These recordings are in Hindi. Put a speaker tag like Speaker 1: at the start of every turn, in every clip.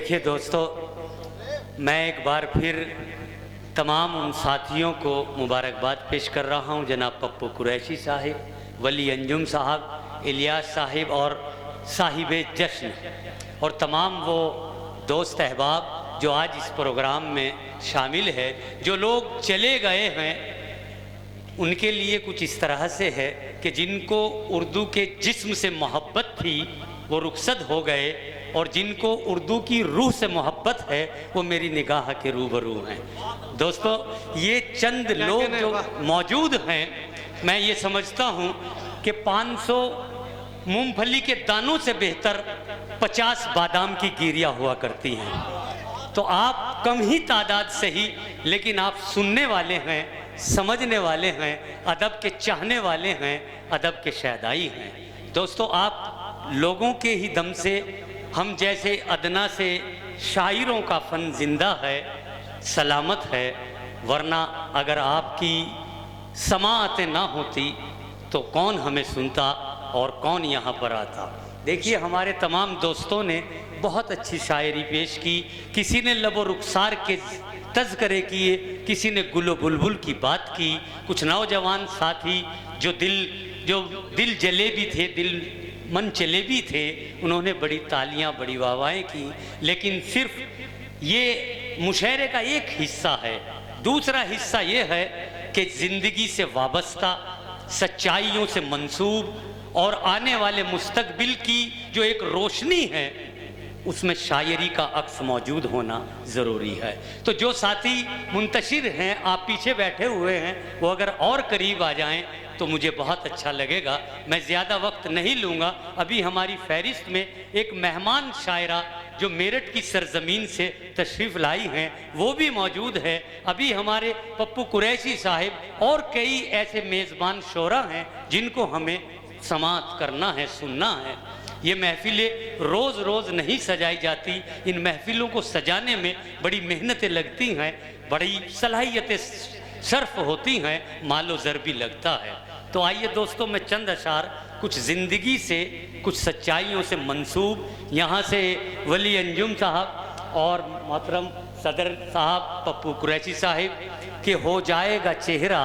Speaker 1: देखिए दोस्तों, मैं एक बार फिर तमाम उन साथियों को मुबारकबाद पेश कर रहा हूं, जनाब पप्पू कुरैशी साहिब, वली अंजुम साहब, इलियास साहिब और साहिब जश्न और तमाम वो दोस्त अहबाब जो आज इस प्रोग्राम में शामिल है। जो लोग चले गए हैं उनके लिए कुछ इस तरह से है कि जिनको उर्दू के जिस्म से मोहब्बत थी वो रुखसत हो गए, और जिनको उर्दू की रूह से मोहब्बत है वो मेरी निगाह के रूबरू हैं। दोस्तों, ये चंद लोग जो मौजूद हैं, मैं ये समझता हूँ कि 500 मूंगफली के दानों से बेहतर 50 बादाम की गिरियाँ हुआ करती हैं। तो आप कम ही तादाद से ही, लेकिन आप सुनने वाले हैं, समझने वाले हैं, अदब के चाहने वाले हैं, अदब के शहदाई हैं। दोस्तों, आप लोगों के ही दम से, हम जैसे अदना से शायरों का फ़न जिंदा है, सलामत है, वरना अगर आपकी समाअतें ना होती तो कौन हमें सुनता और कौन यहाँ पर आता। देखिए, हमारे तमाम दोस्तों ने बहुत अच्छी शायरी पेश की। किसी ने लबो रुखसार के तज़करे किए, किसी ने गुलो बुलबुल की बात की। कुछ नौजवान साथी जो दिल जलेबी थे, दिल मन चलेबी थे, उन्होंने बड़ी तालियां, बड़ी वाहवाहें की। लेकिन सिर्फ ये मुशायरे का एक हिस्सा है। दूसरा हिस्सा ये है कि ज़िंदगी से वाबस्ता, सच्चाइयों से मंसूब और आने वाले मुस्तकबिल की जो एक रोशनी है, उसमें शायरी का अक्स मौजूद होना ज़रूरी है। तो जो साथी मुंतशिर हैं, आप पीछे बैठे हुए हैं, वो अगर और करीब आ जाएं तो मुझे बहुत अच्छा लगेगा। मैं ज़्यादा वक्त नहीं लूँगा। अभी हमारी फहरिस्त में एक मेहमान शायरा जो मेरठ की सरजमीन से तशरीफ़ लाई हैं वो भी मौजूद है। अभी हमारे पप्पू कुरैशी साहिब और कई ऐसे मेज़बान शोरा हैं जिनको हमें समाअत करना है, सुनना है। ये महफ़िलें रोज़ रोज़ नहीं सजाई जाती। इन महफ़िलों को सजाने में बड़ी मेहनतें लगती हैं, बड़ी सलाहियतें सर्फ होती हैं, मालो ज़र भी लगता है। तो आइए दोस्तों, मैं चंद अशार कुछ ज़िंदगी से, कुछ सच्चाइयों से मंसूब, यहाँ से वली अंजुम साहब और मोहतरम सदर साहब पप्पू कुरैशी साहिब के हो जाएगा चेहरा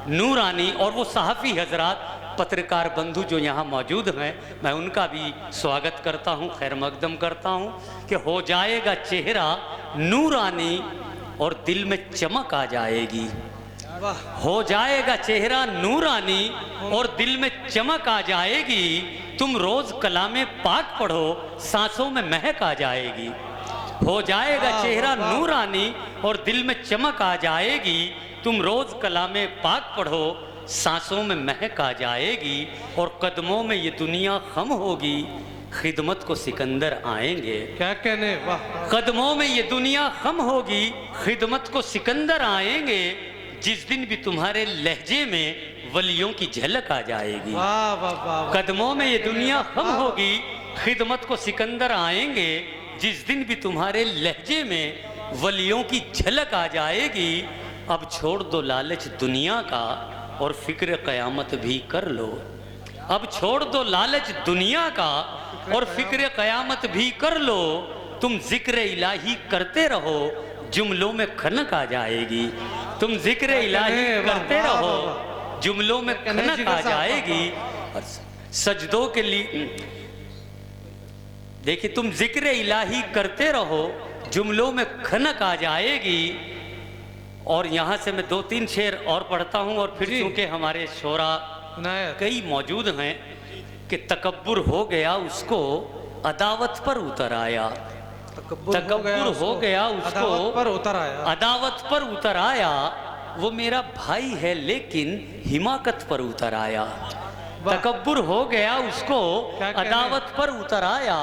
Speaker 1: नूरानी, और वो सहाफ़ी हजरात, पत्रकार बंधु जो यहाँ मौजूद हैं, मैं उनका भी स्वागत करता हूँ, खैर मकदम करता हूँ कि हो जाएगा चेहरा नूरानी और दिल में चमक आ जाएगी। हो जाएगा चेहरा नूरानी और दिल में चमक आ जाएगी। तुम रोज कलामे पाक पढ़ो, सांसों में महक आ जाएगी। हो जाएगा चेहरा नूरानी और दिल में चमक आ जाएगी। तुम रोज कलामे पाक पढ़ो, सांसों में महक आ जाएगी। और कदमों में ये दुनिया खम होगी, खिदमत को सिकंदर आएंगे।
Speaker 2: क्या कहने, वाह।
Speaker 1: कदमों में ये दुनिया खम होगी, खिदमत को सिकंदर आएंगे। जिस दिन भी तुम्हारे लहजे में वलियों की झलक आ जाएगी।
Speaker 2: वाह वाह वाह।
Speaker 1: कदमों में ये दुनिया खम होगी, खिदमत को सिकंदर आएंगे। जिस दिन भी तुम्हारे लहजे में वलियों की झलक आ जाएगी। अब छोड़ दो लालच दुनिया का और फिक्र क़यामत भी कर लो। अब छोड़ दो लालच दुनिया का और फिक्र क़यामत भी कर लो। तुम जिक्र इलाही करते रहो, जुमलों में खनक आ जाएगी। तुम जिक्र इलाही करते रहो, जुमलों में खनक आ जाएगी। और सजदों के लिए देखिए, तुम जिक्र इलाही करते रहो, जुमलों में खनक आ जाएगी। और यहाँ से मैं 2-3 शेर और पढ़ता हूँ, और फिर चूंकि हमारे शोरा कई मौजूद हैं कि तकब्बुर हो गया उसको अदावत पर उतर आया। तकब्बुर हो गया उसको अदावत पर उतर आया। वो मेरा भाई है लेकिन हिमाकत पर उतर आया। तकब्बुर हो गया उसको अदावत पर उतर आया।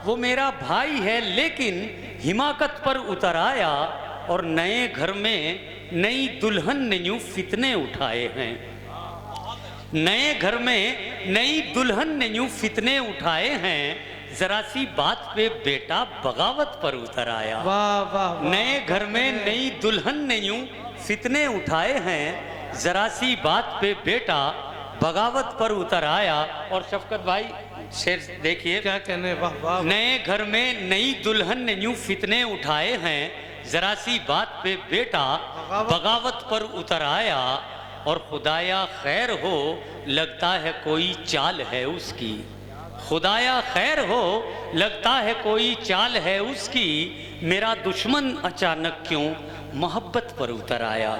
Speaker 1: वो मेरा भाई है लेकिन हिमाकत पर उतर आया। और नए घर में नई दुल्हन ने यूं फितने उठाए हैं। नए घर में नई दुल्हन ने यूं फितने उठाए हैं। जरा सी बात पे बेटा बगावत पर उतर आया।
Speaker 2: वाह वाह।
Speaker 1: नए घर में नई दुल्हन ने यूं फितने उठाए हैं। जरा सी बात पे बेटा बगावत पर उतर आया। और शफकत भाई शेर देखिए,
Speaker 2: क्या कहने, वाह वाह।
Speaker 1: नए घर में नई दुल्हन ने यूं फितने उठाए हैं, जरा सी बात पे बेटा बगावत पर उतर आया, और खुदाया खैर हो लगता है कोई चाल है उसकी, खुदाया खैर हो लगता है कोई चाल है उसकी, मेरा दुश्मन अचानक क्यों मोहब्बत पर उतर आया,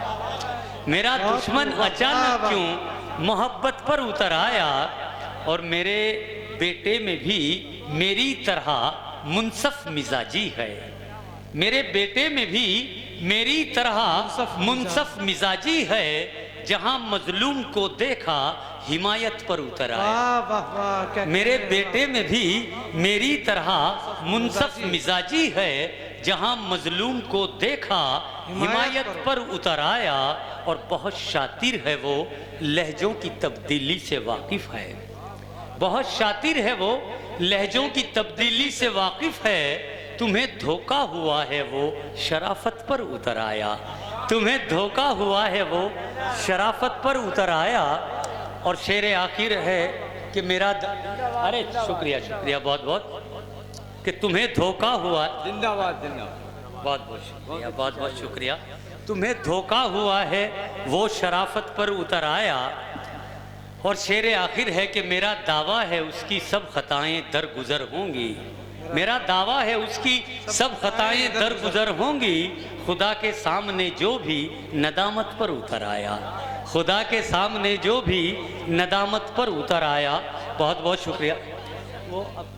Speaker 1: मेरा दुश्मन अचानक क्यों मोहब्बत पर उतर आया, और मेरे बेटे में भी मेरी तरह मुनसफ मिजाजी है, मेरे बेटे में भी मेरी तरह मुनसफ मिजाजी है, जहां मजलूम को देखा हिमायत पर उतर आया।
Speaker 2: वाह वाह वाह, क्या
Speaker 1: मेरे
Speaker 2: कहने,
Speaker 1: बेटे में भी मेरी तरह मुनसफ मिजाजी है, जहां मजलूम को देखा हिमायत पर उतर आया, और बहुत शातिर है वो लहजों की तब्दीली से वाकिफ है, बहुत शातिर है वो लहजों की तब्दीली से वाकिफ है, तुम्हें धोखा हुआ है वो शराफत पर उतर आया, तुम्हें धोखा हुआ है वो शराफत पर उतर आया। और शेर आखिर है कि मेरा अरे शुक्रिया शुक्रिया बहुत बहुत, कि तुम्हें धोखा हुआ,
Speaker 3: जिंदाबाद जिंदाबाद,
Speaker 1: बहुत बहुत शुक्रिया, बहुत बहुत शुक्रिया, तुम्हें धोखा हुआ है वो शराफत पर उतर आया। और शेर आखिर है कि मेरा दावा है उसकी सब खताएं दरगुजर होंगी, मेरा दावा है उसकी सब खताएं दरगुजर होंगी, खुदा के सामने जो भी नदामत पर उतर आया, खुदा के सामने जो भी नदामत पर उतर आया। बहुत बहुत शुक्रिया। वो अब